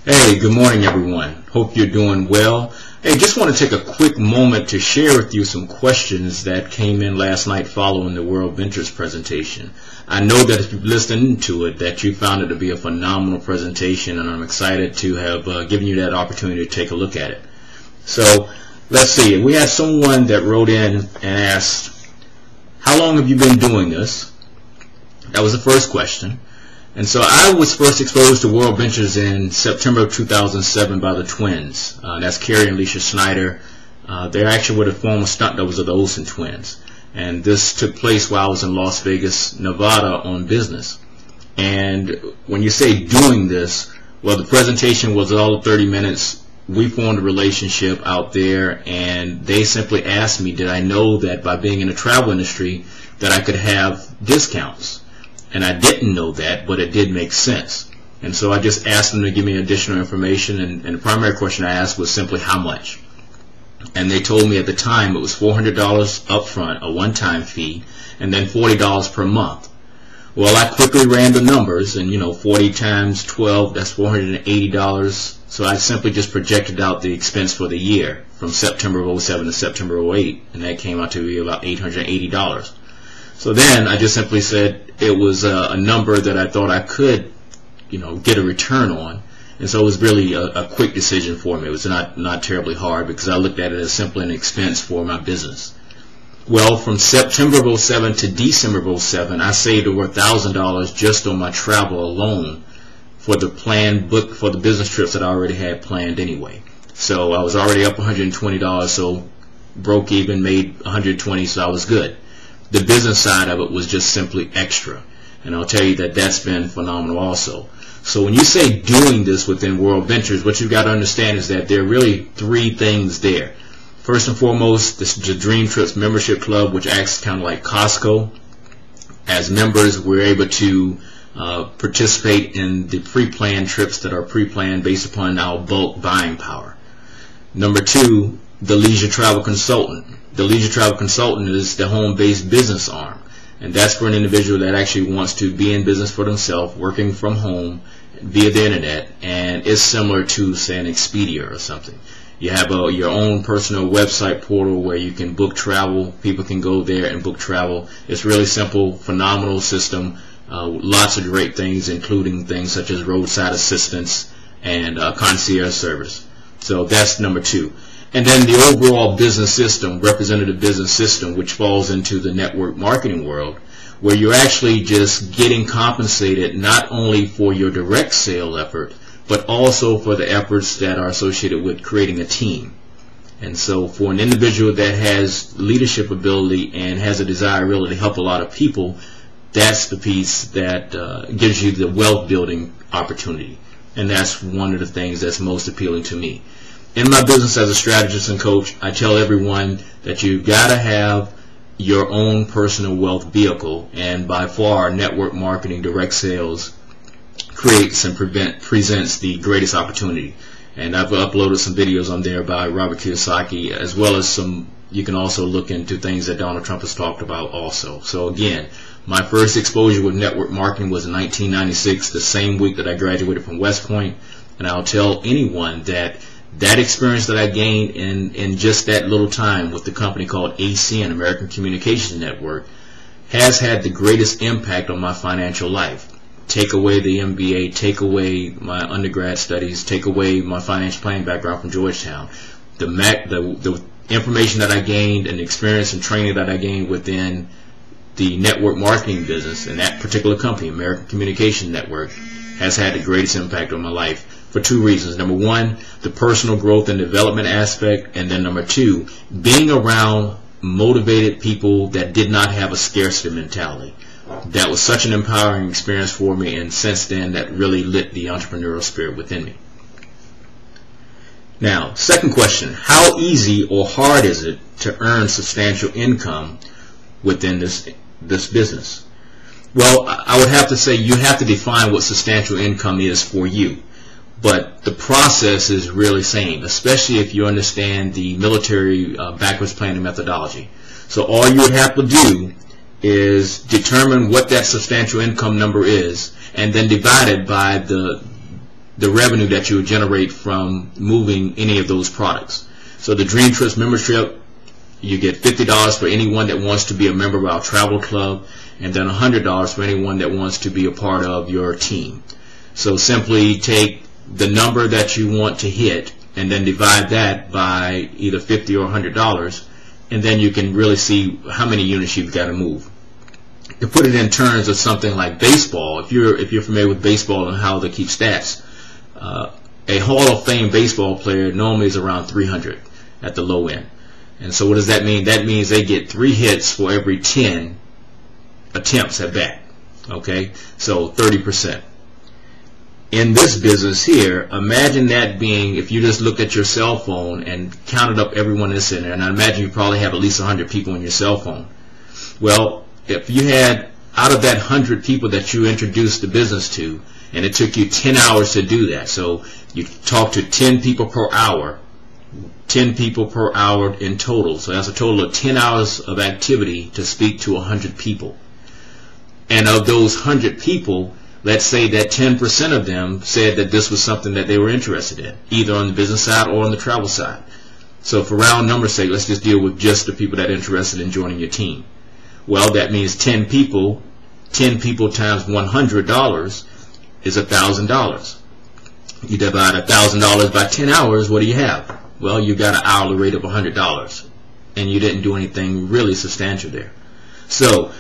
Hey, good morning everyone. Hope you're doing well. Hey, just want to take a quick moment to share with you some questions that came in last night following the WorldVentures presentation. I know that if you've listened to it that you found it to be a phenomenal presentation, and I'm excited to have given you that opportunity to take a look at it. So let's see. We had someone that wrote in and asked, how long have you been doing this? That was the first question. And so I was first exposed to WorldVentures in September of 2007 by the twins. That's Carrie and Alicia Snyder. They actually were the former stunt doubles of the Olsen twins. And this took place while I was in Las Vegas, Nevada on business. And when you say doing this, well, the presentation was all of 30 minutes. We formed a relationship out there, and they simply asked me, did I know that by being in the travel industry that I could have discounts? And I didn't know that, but it did make sense. And so I just asked them to give me additional information, and the primary question I asked was simply how much. And they told me at the time it was $400 up front, a one-time fee, and then $40 per month. Well, I quickly ran the numbers, and 40 times 12, that's $480. So I simply just projected out the expense for the year from September of 07 to September of 08, and that came out to be about $880. So then I just simply said it was a number that I thought I could, get a return on. And so it was really a quick decision for me. It was not terribly hard because I looked at it as simply an expense for my business. Well, from September of 07 to December of 07, I saved over $1,000 just on my travel alone for the planned book for the business trips that I already had planned anyway. So I was already up $120, so broke even, made $120, so I was good. The business side of it was just simply extra, and I'll tell you that that's been phenomenal also. So when you say doing this within WorldVentures, what you've got to understand is that there are really three things there. First and foremost, this is the Dream Trips Membership Club, which acts kind of like Costco. As members, we're able to participate in the pre-planned trips that are pre-planned based upon our bulk buying power. Number two, the Leisure Travel Consultant. The Leisure Travel Consultant is the home-based business arm, and that's for an individual that actually wants to be in business for themselves, working from home via the internet, and it's similar to, say, an Expedia or something. You have your own personal website portal where you can book travel. People can go there and book travel. It's really simple, phenomenal system, lots of great things, including things such as roadside assistance and concierge service. So that's number two. And then the overall business system, representative business system, which falls into the network marketing world, where you're actually just getting compensated not only for your direct sale effort, but also for the efforts that are associated with creating a team. And so for an individual that has leadership ability and has a desire really to help a lot of people, that's the piece that gives you the wealth building opportunity. And that's one of the things that's most appealing to me. In my business as a strategist and coach, I tell everyone that you've got to have your own personal wealth vehicle, and by far network marketing, direct sales creates and presents the greatest opportunity. And I've uploaded some videos on there by Robert Kiyosaki, as well as you can also look into things that Donald Trump has talked about also. So again, my first exposure with network marketing was in 1996, the same week that I graduated from West Point, and I'll tell anyone that experience that I gained in just that little time with the company called ACN, American Communications Network, has had the greatest impact on my financial life. Take away the MBA, take away my undergrad studies, take away my financial planning background from Georgetown. The information that I gained and the experience and training that I gained within the network marketing business in that particular company, American Communications Network, has had the greatest impact on my life. For two reasons. Number one, the personal growth and development aspect, and then number two, being around motivated people that did not have a scarcity mentality. That was such an empowering experience for me, and since then that really lit the entrepreneurial spirit within me. Now, second question, how easy or hard is it to earn substantial income within this business? Well, I would have to say you have to define what substantial income is for you. But the process is really same, especially if you understand the military backwards planning methodology. So all you would have to do is determine what that substantial income number is, and then divide it by the the revenue that you would generate from moving any of those products. So the Dream Trips membership, you get $50 for anyone that wants to be a member of our travel club, and then $100 for anyone that wants to be a part of your team. So simply take the number that you want to hit and then divide that by either $50 or $100, and then you can really see how many units you've got to move. To put it in terms of something like baseball, if you're familiar with baseball and how they keep stats, a Hall of Fame baseball player normally is around 300 at the low end. And so what does that mean? That means they get 3 hits for every 10 attempts at bat. Okay, so 30%. In this business here, imagine that being, if you just looked at your cell phone and counted up everyone that's in there, and I imagine you probably have at least 100 people on your cell phone. Well, if you had, out of that 100 people that you introduced the business to, and it took you 10 hours to do that, so you talk to 10 people per hour, 10 people per hour in total, so that's a total of 10 hours of activity to speak to 100 people. And of those 100 people, let's say that 10% of them said that this was something that they were interested in, either on the business side or on the travel side. So for round number's sake, let's just deal with just the people that are interested in joining your team. Well, that means 10 people times $100 is $1,000. You divide $1,000 by 10 hours, what do you have? Well, you got an hourly rate of $100, and you didn't do anything really substantial there. So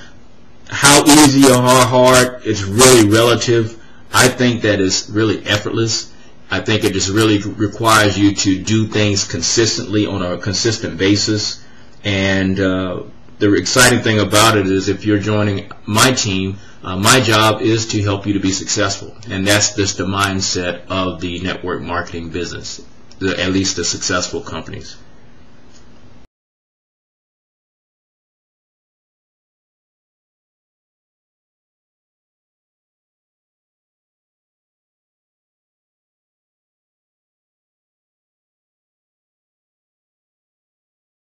how easy or how hard, it's really relative. I think that is really effortless. I think it just really requires you to do things consistently on a consistent basis. And the exciting thing about it is, if you're joining my team, my job is to help you to be successful. And that's just the mindset of the network marketing business, at least the successful companies.